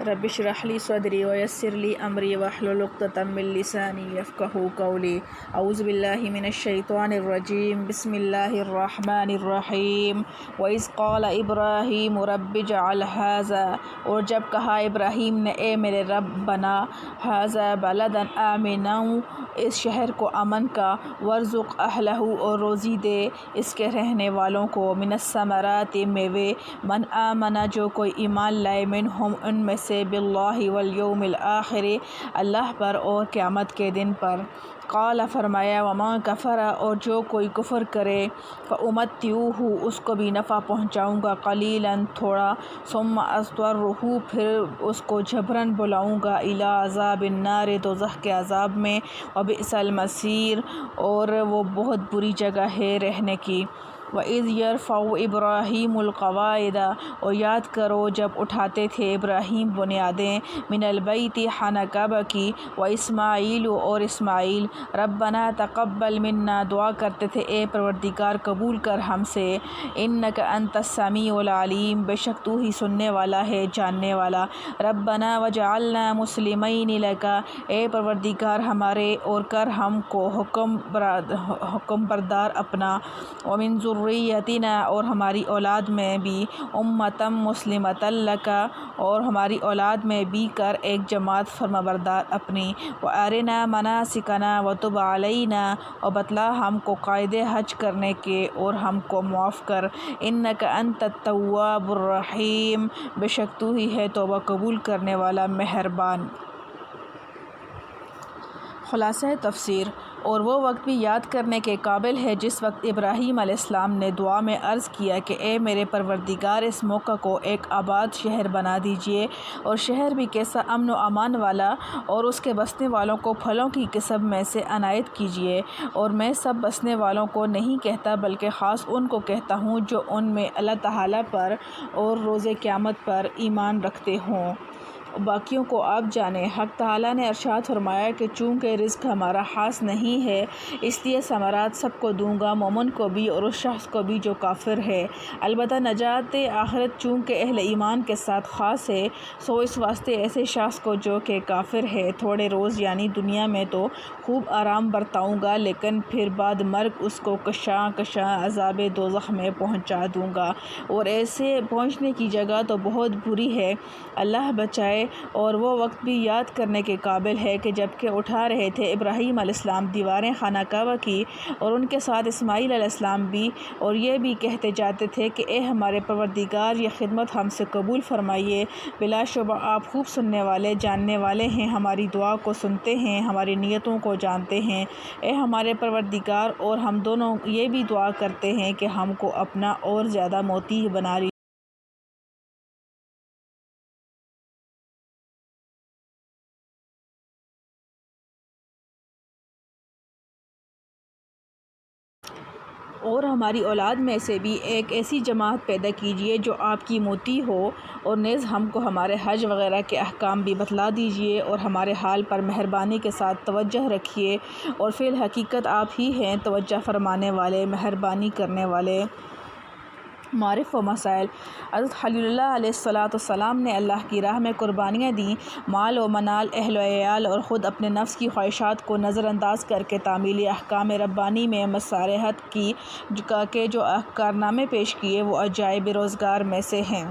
رب اشرح لی صدری ویسر لی امری واحلل عقدۃ من لسانی یفقہوا قولی اعوذ باللہ من الشیطان الرجیم بسم اللہ الرحمن الرحیم وَإِذْ قَالَ ابراہیم رب اجعل هَٰذَا اور جب کہا ابراہیم نے اے میرے رب بنا هَٰذَا بَلَدًا آمنا اس شہر کو امن کا وارزق اہلہ اور روزی دے اس کے رہنے والوں کو من الثمرات میوے من آمنا جو کوئی ایمان لائے منہم ان میں سے باللہ والیوم الآخر اللہ پر اور قیامت کے دن پر قال فرمایا ومن کفر اور جو کوئی کفر کرے فأمتعہ اس کو بھی نفع پہنچاؤں گا قلیلا تھوڑا ثم اضطرہ پھر اس کو جبراً بلاؤں گا الی عذاب النار دوزخ کے عذاب میں وبئس المصیر اور وہ بہت بری جگہ ہے رہنے کی وَإِذْ يَرْفَعُ إِبْرَاهِيمُ الْقَوَاعِدَ اور یاد کرو جب اٹھاتے تھے ابراہیم بنیادیں من البیت خانہ کعبہ کی وإسماعیل اور اسماعیل ربنا تقبل منا دعا کرتے تھے اے پروردگار قبول کر ہم سے انک انت السمیع العلیم بے شک تو ہی سننے والا ہے جاننے والا ربنا وجعلنا مسلمین لک اے پروردگار ہمارے اور کر ہم کو حکم بردار اپنا ومن ذریتنا اور ہماری اولاد میں بھی امتا مسلمتا لک اور ہماری اولاد میں بھی کر ایک جماعت فرمانبردار اپنی وارنا مناسکنا وتب علینا اور بتلا ہم کو قاعدے حج کرنے کے اور ہم کو معاف کر انک انت التواب الرحیم بے شک تو ہی ہے توبہ قبول کرنے والا مہربان۔ خلاصہ تفسیر اور وہ وقت بھی یاد کرنے کے قابل ہے جس وقت ابراہیم علیہ السلام نے دعا میں عرض کیا کہ اے میرے پروردگار اس موقع کو ایک آباد شہر بنا دیجئے اور شہر بھی کیسا امن و امان والا اور اس کے بسنے والوں کو پھلوں کی قسم میں سے عنایت کیجئے اور میں سب بسنے والوں کو نہیں کہتا بلکہ خاص ان کو کہتا ہوں جو ان میں اللہ تعالیٰ پر اور روز قیامت پر ایمان رکھتے ہوں، باقیوں کو آپ جانیں۔ حق تعالیٰ نے ارشاد فرمایا کہ چونکہ رزق ہمارا خاص نہیں ہے اس لیے ثمرات سب کو دوں گا مومن کو بھی اور اس شخص کو بھی جو کافر ہے، البتہ نجات آخرت چونکہ اہل ایمان کے ساتھ خاص ہے سو اس واسطے ایسے شخص کو جو کہ کافر ہے تھوڑے روز یعنی دنیا میں تو خوب آرام برتاؤں گا لیکن پھر بعد مرگ اس کو کشاں کشاں عذاب دوزخ میں پہنچا دوں گا اور ایسے پہنچنے کی جگہ تو بہت بری ہے، اللہ بچائے۔ اور وہ وقت بھی یاد کرنے کے قابل ہے کہ جب کہ اٹھا رہے تھے ابراہیم علیہ السلام دیواریں خانہ کعبہ کی اور ان کے ساتھ اسماعیل علیہ السلام بھی اور یہ بھی کہتے جاتے تھے کہ اے ہمارے پروردگار یہ خدمت ہم سے قبول فرمائیے، بلا شبہ آپ خوب سننے والے جاننے والے ہیں، ہماری دعا کو سنتے ہیں، ہماری نیتوں کو جانتے ہیں اے ہمارے پروردگار اور ہم دونوں یہ بھی دعا کرتے ہیں کہ ہم کو اپنا اور زیادہ موتی بنا لیجیے۔ اور ہماری اولاد میں سے بھی ایک ایسی جماعت پیدا کیجئے جو آپ کی موتی ہو اور نیز ہم کو ہمارے حج وغیرہ کے احکام بھی بتلا دیجئے اور ہمارے حال پر مہربانی کے ساتھ توجہ رکھیے اور فی الحقیقت آپ ہی ہیں توجہ فرمانے والے مہربانی کرنے والے۔ معارف و مسائل۔ حضرت خلیل اللہ علیہ السلام نے اللہ کی راہ میں قربانیاں دیں، مال و منال، اہل و عیال اور خود اپنے نفس کی خواہشات کو نظر انداز کر کے تعمیل احکام ربانی میں مصالحت کی کہ جو کارنامے پیش کیے وہ عجائب روزگار میں سے ہیں۔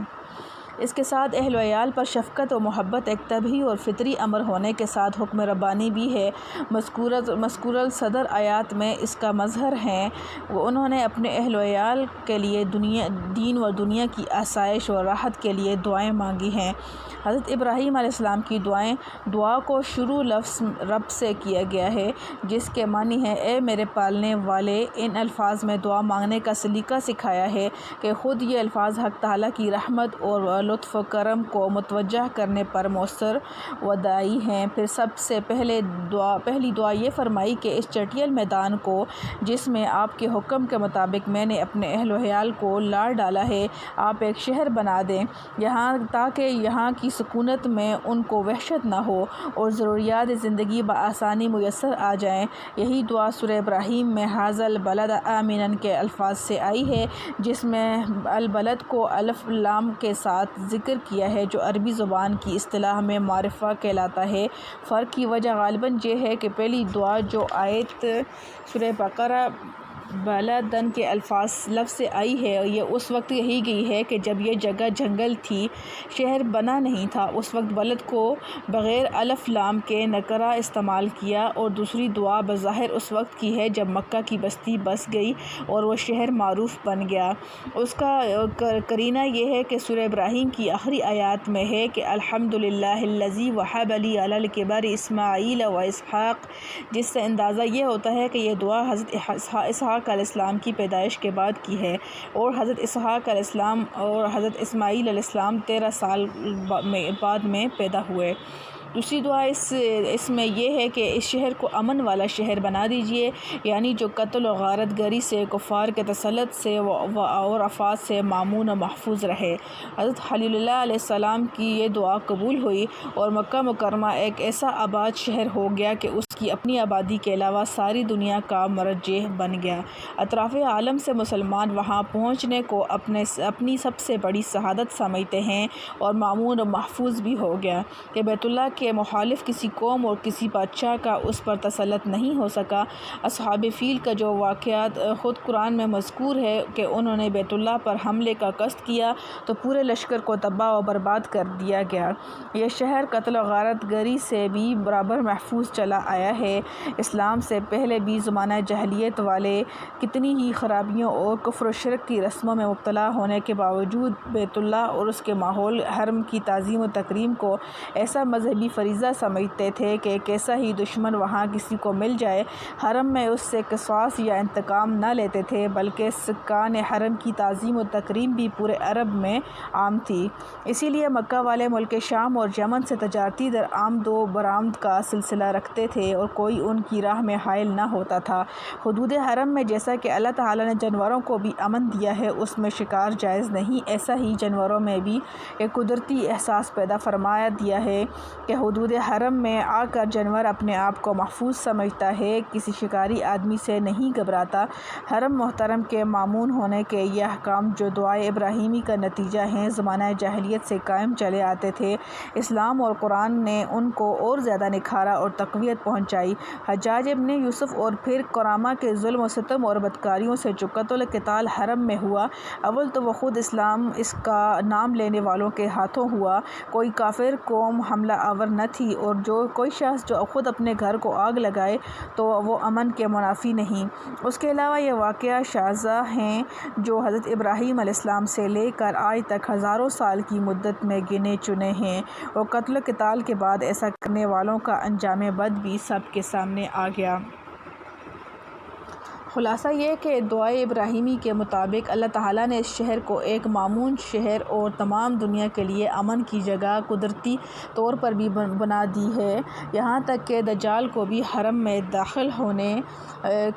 اس کے ساتھ اہل و عیال پر شفقت و محبت ایک طبعی اور فطری امر ہونے کے ساتھ حکم ربانی بھی ہے، مذکور صدر آیات میں اس کا مظہر ہیں۔ انہوں نے اپنے اہل و عیال کے لیے دین و دنیا کی آسائش و راحت کے لیے دعائیں مانگی ہیں۔ حضرت ابراہیم علیہ السلام کی دعا کو شروع لفظ رب سے کیا گیا ہے جس کے معنی ہے اے میرے پالنے والے۔ ان الفاظ میں دعا مانگنے کا سلیقہ سکھایا ہے کہ خود یہ الفاظ حق تعالیٰ کی رحمت اور لطف و کرم کو متوجہ کرنے پر مؤثر و داعی ہیں۔ پھر سب سے پہلی دعا یہ فرمائی کہ اس چٹیل میدان کو جس میں آپ کے حکم کے مطابق میں نے اپنے اہل و عیال کو لا ڈالا ہے آپ ایک شہر بنا دیں تاکہ یہاں کی سکونت میں ان کو وحشت نہ ہو اور ضروریات زندگی بآسانی میسر آ جائیں۔ یہی دعا سورہ ابراہیم میں ھذا البلد آمنا کے الفاظ سے آئی ہے جس میں البلد کو الف لام کے ساتھ ذکر کیا ہے جو عربی زبان کی اصطلاح میں معرفہ کہلاتا ہے۔ فرق کی وجہ غالباً یہ ہے کہ پہلی دعا جو آیت سورہ بقرہ بلدن کے لفظ سے آئی ہے یہ اس وقت کہی گئی ہے کہ جب یہ جگہ جنگل تھی، شہر بنا نہیں تھا۔ اس وقت بلد کو بغیر الف لام کے نکرہ استعمال کیا، اور دوسری دعا بظاہر اس وقت کی ہے جب مکہ کی بستی بس گئی اور وہ شہر معروف بن گیا۔ اس کا قرینہ یہ ہے کہ سورہ ابراہیم کی آخری آیات میں ہے کہ الحمدللہ الذی وہب لی علی الکبر اسماعیل و اسحاق، جس سے اندازہ یہ ہوتا ہے کہ یہ دعا حضرت اسحاق علیہ السلام کی پیدائش کے بعد کی ہے، اور حضرت اسحاق علیہ السلام اور حضرت اسماعیل علیہ السلام 13 سال بعد میں پیدا ہوئے۔ دوسری دعا اس میں یہ ہے کہ اس شہر کو امن والا شہر بنا دیجیے، یعنی جو قتل و غارت گری سے، کفار کے تسلط سے اور آفات سے مامون و محفوظ رہے۔ حضرت خلیل اللہ علیہ السلام کی یہ دعا قبول ہوئی اور مکہ مکرمہ ایک ایسا آباد شہر ہو گیا کہ اس کی اپنی آبادی کے علاوہ ساری دنیا کا مرجع بن گیا۔ اطراف عالم سے مسلمان وہاں پہنچنے کو اپنی سب سے بڑی سعادت سمجھتے ہیں، اور مامون و محفوظ بھی ہو گیا کہ بیت اللہ کے مخالف کسی قوم اور کسی بادشاہ کا اس پر تسلط نہیں ہو سکا۔ اصحاب فیل کا جو واقعات خود قرآن میں مذکور ہے کہ انہوں نے بیت اللہ پر حملے کا قصد کیا تو پورے لشکر کو تباہ و برباد کر دیا گیا۔ یہ شہر قتل و غارت گری سے بھی برابر محفوظ چلا آیا ہے۔ اسلام سے پہلے بھی زمانہ جاہلیت والے کتنی ہی خرابیوں اور کفر و شرک کی رسموں میں مبتلا ہونے کے باوجود بیت اللہ اور اس کے ماحول حرم کی تعظیم و تکریم کو ایسا مذہبی فریضہ سمجھتے تھے کہ کیسا ہی دشمن وہاں کسی کو مل جائے، حرم میں اس سے قصاص یا انتقام نہ لیتے تھے، بلکہ سکان حرم کی تعظیم و تکریم بھی پورے عرب میں عام تھی۔ اسی لیے مکہ والے ملک شام اور یمن سے تجارتی درآمد و برآمد کا سلسلہ رکھتے تھے، اور کوئی ان کی راہ میں حائل نہ ہوتا تھا۔ حدود حرم میں جیسا کہ اللہ تعالیٰ نے جانوروں کو بھی امن دیا ہے، اس میں شکار جائز نہیں، ایسا ہی جانوروں میں بھی ایک قدرتی احساس پیدا فرما دیا ہے کہ حدود حرم میں آ کر جانور اپنے آپ کو محفوظ سمجھتا ہے، کسی شکاری آدمی سے نہیں گھبراتا۔ حرم محترم کے مامون ہونے کے یہ احکام جو دعائے ابراہیمی کا نتیجہ ہیں، زمانہ جاہلیت سے قائم چلے آتے تھے۔ اسلام اور قرآن نے ان کو اور زیادہ نکھارا اور تقویت پہنچائی۔ حجاج ابن یوسف اور پھر کرامہ کے ظلم و ستم اور بدکاریوں سے جو قتل و قتال حرم میں ہوا، اول تو وہ خود اسلام اس کا نام لینے والوں کے ہاتھوں ہوا۔ کوئی کافر قوم حملہ آور نہ تھی، اور جو کوئی شخص جو خود اپنے گھر کو آگ لگائے تو وہ امن کے منافی نہیں۔ اس کے علاوہ یہ واقعہ شاذ ہیں جو حضرت ابراہیم علیہ السلام سے لے کر آج تک ہزاروں سال کی مدت میں گنے چنے ہیں، اور قتل و قتال کے بعد ایسا کرنے والوں کا انجام بد بھی سب کے سامنے آ گیا۔ خلاصہ یہ کہ دعائے ابراہیمی کے مطابق اللہ تعالیٰ نے اس شہر کو ایک مامون شہر اور تمام دنیا کے لیے امن کی جگہ قدرتی طور پر بھی بنا دی ہے، یہاں تک کہ دجال کو بھی حرم میں داخل ہونے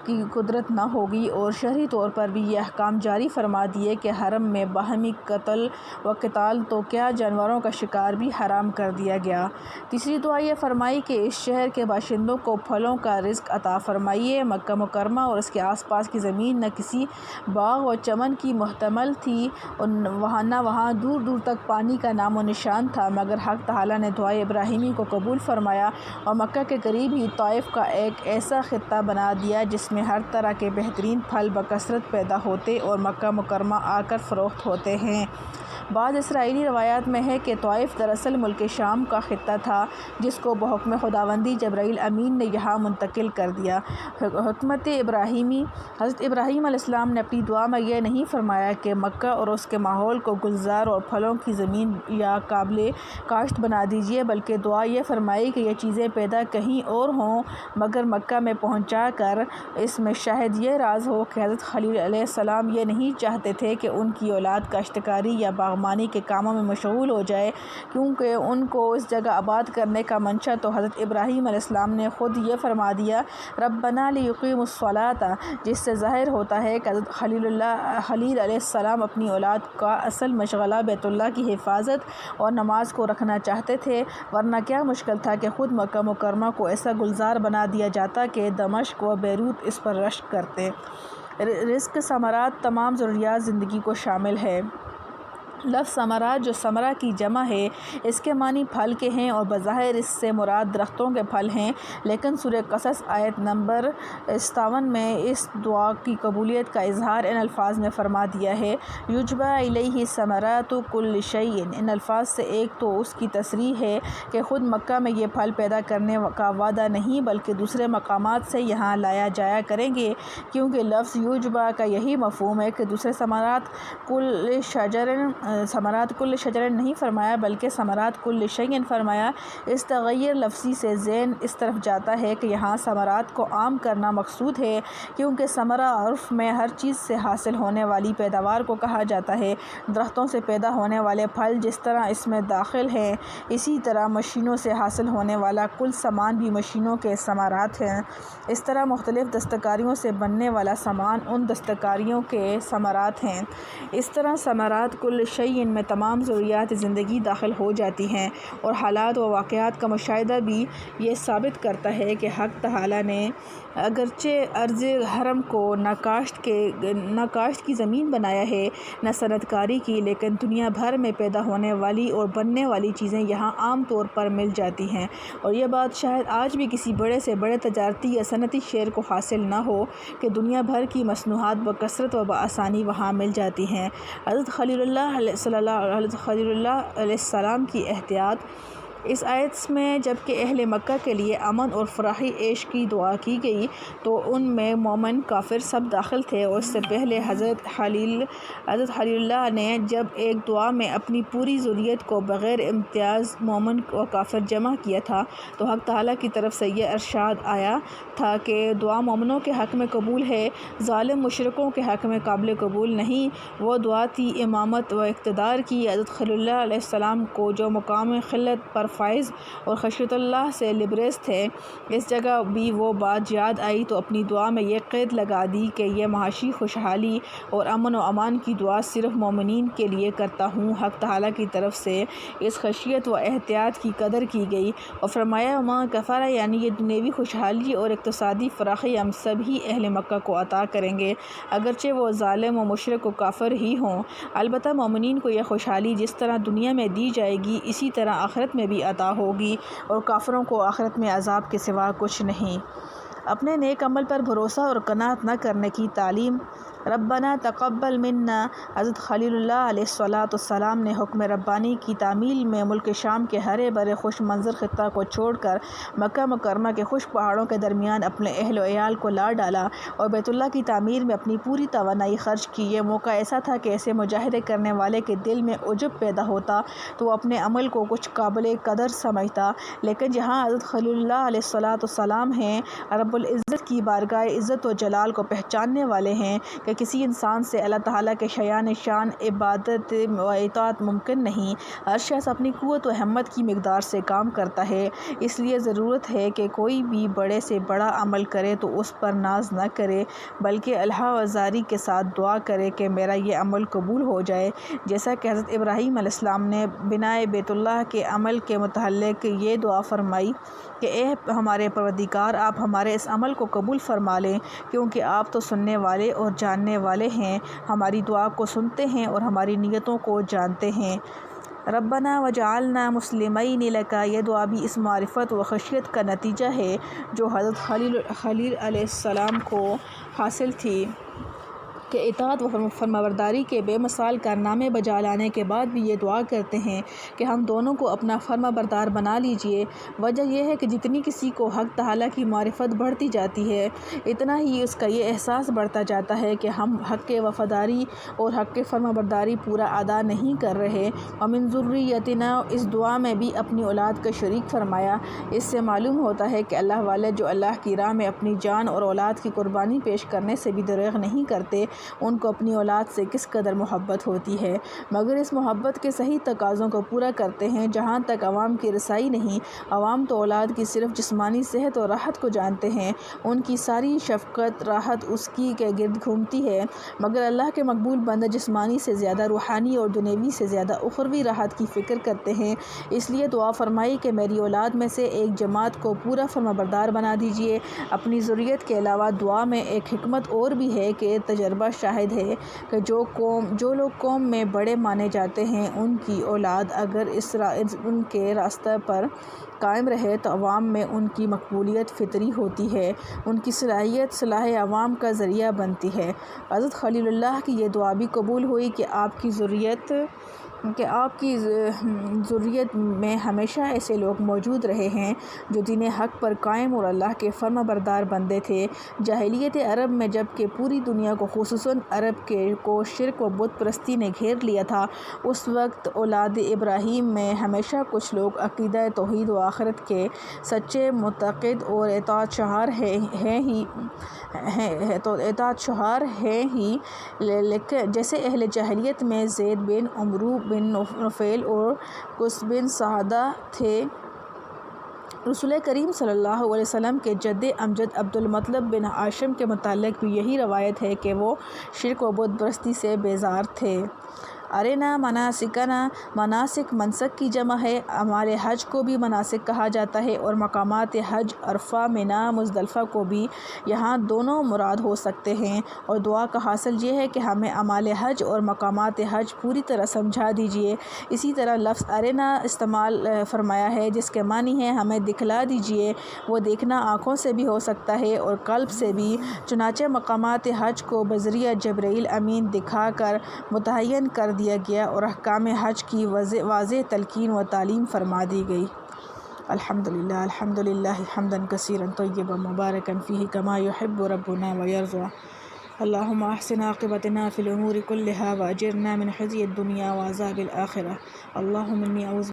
کی قدرت نہ ہوگی، اور شہری طور پر بھی یہ احکام جاری فرما دیے کہ حرم میں باہمی قتل و قتال تو کیا جانوروں کا شکار بھی حرام کر دیا گیا۔ تیسری دعا یہ فرمائی کہ اس شہر کے باشندوں کو پھلوں کا رزق عطا فرمائیے۔ مکہ مکرمہ اور اس کے آس پاس کی زمین نہ کسی باغ و چمن کی محتمل تھی، اور نہ وہاں دور دور تک پانی کا نام و نشان تھا، مگر حق تعالیٰ نے دعائے ابراہیمی کو قبول فرمایا اور مکہ کے قریب ہی طائف کا ایک ایسا خطہ بنا دیا جس میں ہر طرح کے بہترین پھل بکثرت پیدا ہوتے اور مکہ مکرمہ آ کر فروخت ہوتے ہیں۔ بعض اسرائیلی روایات میں ہے کہ طائف دراصل ملک شام کا خطہ تھا، جس کو بحکم خداوندی جبرائیل امین نے یہاں منتقل کر دیا۔ حکمت ابراہیمی: حضرت ابراہیم علیہ السلام نے اپنی دعا میں یہ نہیں فرمایا کہ مکہ اور اس کے ماحول کو گلزار اور پھلوں کی زمین یا قابل کاشت بنا دیجیے، بلکہ دعا یہ فرمائی کہ یہ چیزیں پیدا کہیں اور ہوں مگر مکہ میں پہنچا کر۔ اس میں شاید یہ راز ہو کہ حضرت خلیل علیہ السلام یہ نہیں چاہتے تھے کہ ان کی اولاد کاشتکاری یا باغبانی کے کاموں میں مشغول ہو جائے، کیونکہ ان کو اس جگہ آباد کرنے کا منشا تو حضرت ابراہیم علیہ السلام نے خود یہ فرما دیا، ربنا لیقیموا الصلاۃ، جس سے ظاہر ہوتا ہے کہ حضرت خلیل علیہ السلام اپنی اولاد کا اصل مشغلہ بیت اللہ کی حفاظت اور نماز کو رکھنا چاہتے تھے، ورنہ کیا مشکل تھا کہ خود مکہ مکرمہ کو ایسا گلزار بنا دیا جاتا کہ دمشق و بیروت اس پر رشک کرتے۔ رزق ثمرات تمام ضروریات زندگی کو شامل ہے۔ لفظ ثمرات جو ثمرہ کی جمع ہے اس کے معنی پھل کے ہیں اور بظاہر اس سے مراد درختوں کے پھل ہیں، لیکن سورہ قصص آیت نمبر 57 میں اس دعا کی قبولیت کا اظہار ان الفاظ میں فرما دیا ہے، یجبا الیہ ثمرات کل شیء۔ ان الفاظ سے ایک تو اس کی تصریح ہے کہ خود مکہ میں یہ پھل پیدا کرنے کا وعدہ نہیں بلکہ دوسرے مقامات سے یہاں لایا جایا کریں گے، کیونکہ لفظ یجبا کا یہی مفہوم ہے کہ دوسرے ثمرات کل شجر نہیں فرمایا بلکہ ثمرات کل شیء فرمایا۔ اس تغیر لفظی سے ذہن اس طرف جاتا ہے کہ یہاں ثمرات کو عام کرنا مقصود ہے، کیونکہ ثمرہ عرف میں ہر چیز سے حاصل ہونے والی پیداوار کو کہا جاتا ہے۔ درختوں سے پیدا ہونے والے پھل جس طرح اس میں داخل ہیں، اسی طرح مشینوں سے حاصل ہونے والا کل سامان بھی مشینوں کے ثمرات ہیں۔ اس طرح مختلف دستکاریوں سے بننے والا سامان ان دستکاریوں کے ثمرات ہیں۔ اس طرح ثمرات کل شیء میں تمام ضروریات زندگی داخل ہو جاتی ہیں، اور حالات و واقعات کا مشاہدہ بھی یہ ثابت کرتا ہے کہ حق تعالیٰ نے اگرچہ ارض حرم کو نہ کاشت کی زمین بنایا ہے نہ صنعت کاری کی، لیکن دنیا بھر میں پیدا ہونے والی اور بننے والی چیزیں یہاں عام طور پر مل جاتی ہیں، اور یہ بات شاید آج بھی کسی بڑے سے بڑے تجارتی یا صنعتی شہر کو حاصل نہ ہو کہ دنیا بھر کی مصنوعات بکثرت و بآسانی وہاں مل جاتی ہیں۔ حضرت خلیل اللہ علیہ السلام کی احتیاط۔ اس آیت میں جبکہ اہل مکہ کے لیے امن اور فراخی عیش کی دعا کی گئی تو ان میں مومن کافر سب داخل تھے، اور اس سے پہلے حضرت خلیل اللہ نے جب ایک دعا میں اپنی پوری ذریت کو بغیر امتیاز مومن و کافر جمع کیا تھا تو حق تعالیٰ کی طرف سے یہ ارشاد آیا تھا کہ دعا مومنوں کے حق میں قبول ہے، ظالم مشرکوں کے حق میں قابل قبول نہیں۔ وہ دعا تھی امامت و اقتدار کی۔ حضرت خلیل اللہ علیہ السلام کو جو مقام خلت پر فائز اور خشیت اللہ سے لبریز تھے، اس جگہ بھی وہ بات یاد آئی تو اپنی دعا میں یہ قید لگا دی کہ یہ معاشی خوشحالی اور امن و امان کی دعا صرف مومنین کے لیے کرتا ہوں۔ حق تعالیٰ کی طرف سے اس خشیت و احتیاط کی قدر کی گئی اور فرمایا وما کفر، یعنی یہ دنیوی خوشحالی اور اقتصادی فراخی ہم سبھی اہل مکہ کو عطا کریں گے، اگرچہ وہ ظالم و مشرک و کافر ہی ہوں۔ البتہ مومنین کو یہ خوشحالی جس طرح دنیا میں دی جائے گی اسی طرح آخرت میں بھی عطا ہوگی، اور کافروں کو آخرت میں عذاب کے سوا کچھ نہیں۔ اپنے نیک عمل پر بھروسہ اور قناعت نہ کرنے کی تعلیم۔ ربنا تقبل منا۔ حضرت خلیل اللہ علیہ السلام نے حکم ربانی کی تعمیل میں ملک شام کے ہرے بھرے خوش منظر خطہ کو چھوڑ کر مکہ مکرمہ کے خشک پہاڑوں کے درمیان اپنے اہل و عیال کو لا ڈالا اور بیت اللہ کی تعمیر میں اپنی پوری توانائی خرچ کی۔ یہ موقع ایسا تھا کہ ایسے مجاہدے کرنے والے کے دل میں عجب پیدا ہوتا تو وہ اپنے عمل کو کچھ قابل قدر سمجھتا، لیکن جہاں حضرت خلیل اللہ علیہ السلام ہیں، رب العزت کی بارگاہ عزت و جلال کو پہچاننے والے ہیں کہ کسی انسان سے اللہ تعالیٰ کے شان عبادت و اطاعت ممکن نہیں۔ ہر شخص اپنی قوت و ہمت کی مقدار سے کام کرتا ہے، اس لیے ضرورت ہے کہ کوئی بھی بڑے سے بڑا عمل کرے تو اس پر ناز نہ کرے بلکہ اللہ وزاری کے ساتھ دعا کرے کہ میرا یہ عمل قبول ہو جائے، جیسا کہ حضرت ابراہیم علیہ السلام نے بنائے بیت اللہ کے عمل کے متعلق یہ دعا فرمائی کہ اے ہمارے پروردگار، آپ ہمارے اس عمل کو قبول فرما لیں، کیونکہ آپ تو سننے والے اور جاننے والے ہیں، ہماری دعا کو سنتے ہیں اور ہماری نیتوں کو جانتے ہیں۔ ربنا وجعلنا مسلمین لک، یہ دعا بھی اس معرفت و خشیت کا نتیجہ ہے جو حضرت خلیل علیہ السلام کو حاصل تھی کہ اطاعت و فرمانبرداری کے بے مثال کارنامے بجا لانے کے بعد بھی یہ دعا کرتے ہیں کہ ہم دونوں کو اپنا فرمانبردار بنا لیجئے۔ وجہ یہ ہے کہ جتنی کسی کو حق تعالیٰ کی معرفت بڑھتی جاتی ہے اتنا ہی اس کا یہ احساس بڑھتا جاتا ہے کہ ہم حق کے وفاداری اور حق کے فرمانبرداری پورا ادا نہیں کر رہے۔ ومن ذریتنا، اس دعا میں بھی اپنی اولاد کا شریک فرمایا۔ اس سے معلوم ہوتا ہے کہ اللہ والے جو اللہ کی راہ میں اپنی جان اور اولاد کی قربانی پیش کرنے سے بھی دریغ نہیں کرتے، ان کو اپنی اولاد سے کس قدر محبت ہوتی ہے، مگر اس محبت کے صحیح تقاضوں کو پورا کرتے ہیں۔ جہاں تک عوام کی رسائی نہیں، عوام تو اولاد کی صرف جسمانی صحت اور راحت کو جانتے ہیں، ان کی ساری شفقت راحت اس کی کے گرد گھومتی ہے، مگر اللہ کے مقبول بندہ جسمانی سے زیادہ روحانی اور دنیوی سے زیادہ اخروی راحت کی فکر کرتے ہیں۔ اس لیے دعا فرمائی کہ میری اولاد میں سے ایک جماعت کو پورا فرمانبردار بنا دیجیے۔ اپنی ذریت کے علاوہ دعا میں ایک حکمت اور بھی ہے کہ تجربہ مرتبہ شاہد ہے کہ جو لوگ قوم میں بڑے مانے جاتے ہیں ان کی اولاد اگر ان کے راستہ پر قائم رہے تو عوام میں ان کی مقبولیت فطری ہوتی ہے، ان کی صلاحیت صلاح عوام کا ذریعہ بنتی ہے۔ حضرت خلیل اللہ کی یہ دعا بھی قبول ہوئی کہ آپ کی ذریت میں ہمیشہ ایسے لوگ موجود رہے ہیں جو دین حق پر قائم اور اللہ کے فرما بردار بندے تھے۔ جاہلیت عرب میں جب کہ پوری دنیا کو خصوصاً عرب کو شرک و بت پرستی نے گھیر لیا تھا، اس وقت اولاد ابراہیم میں ہمیشہ کچھ لوگ عقیدہ توحید و آخرت کے سچے معتقد اور اطاعت شعار ہیں ہی، جیسے اہل جاہلیت میں زید بن عمرو بن نفیل اور قس بن سعدہ تھے۔ رسول کریم صلی اللہ علیہ وسلم کے جد امجد عبد المطلب بن ہاشم کے متعلق بھی یہی روایت ہے کہ وہ شرک و بت پرستی سے بیزار تھے۔ ارنا مناسکنا، مناسک منسک کی جمع ہے۔ اعمال حج کو بھی مناسک کہا جاتا ہے اور مقامات حج عرفہ، منی، مزدلفہ کو بھی یہاں دونوں مراد ہو سکتے ہیں، اور دعا کا حاصل یہ ہے کہ ہمیں اعمال حج اور مقامات حج پوری طرح سمجھا دیجیے۔ اسی طرح لفظ ارنا استعمال فرمایا ہے جس کے معنی ہے ہمیں دکھلا دیجیے۔ وہ دیکھنا آنکھوں سے بھی ہو سکتا ہے اور قلب سے بھی، چنانچہ مقامات حج کو بذریعہ جبرائیل امین دکھا کر متعین کر دیا گیا اور احکام حج کی واضح تلقین و تعلیم فرما دی گئی۔ الحمدللہ حمدا کثیرا طیبا مبارکا فیہ کما یحب ربنا ویرضی۔ اللہم احسن عاقبتنا فی الامور کلہا واجرنا من خزی الدنیا وعذاب الآخرہ۔ اللہم انی اعوذ